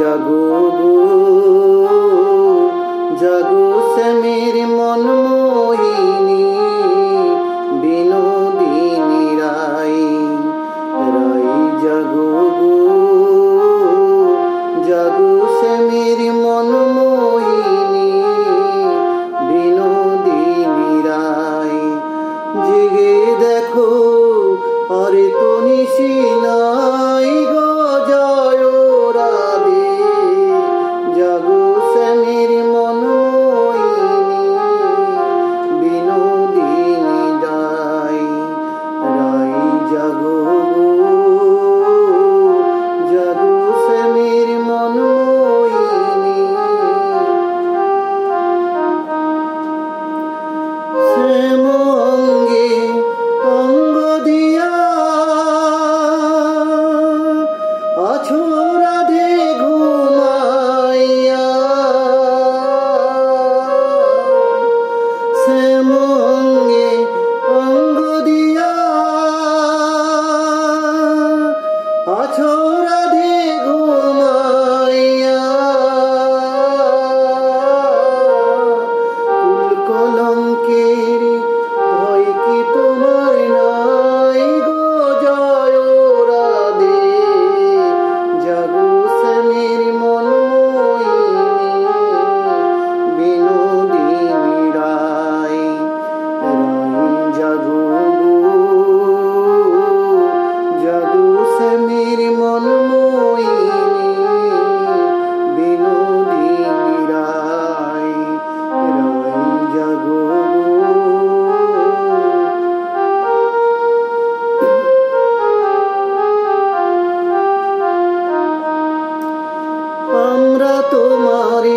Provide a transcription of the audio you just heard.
জাগো গো জাগো শ্যামের মন মোহিনী বিনোদিনী রায় রায় জাগো গো জাগো শ্যামের মন মোহিনী বিনোদিনী রায় জেগে দেখো আরে তো নিশি নাই গো জয় রাধে জাগো শ্যামের মন মোহিনী বিনোদিনী রায় রায় জাগো গো জাগো শ্যামের মন মোহিনী শ্যাম অঙ্গে অঙ্গ দিয়া আছো রাধে ঘুমাইয়া শ্যাম অঙ্গে অঙ্গ দিয়া আছো রাধে ঘুমাইয়া কুল কলঙ্কের ভয় কি তোমার নাই গো জয় রাধে জাগো শ্যামের মন মোহিনী বিনোদিনী রায় রায় জাগো গো জাগো শ্যামের মন মোহিনী বিনোদিনী রায় রায় জাগো আমরা তোমারে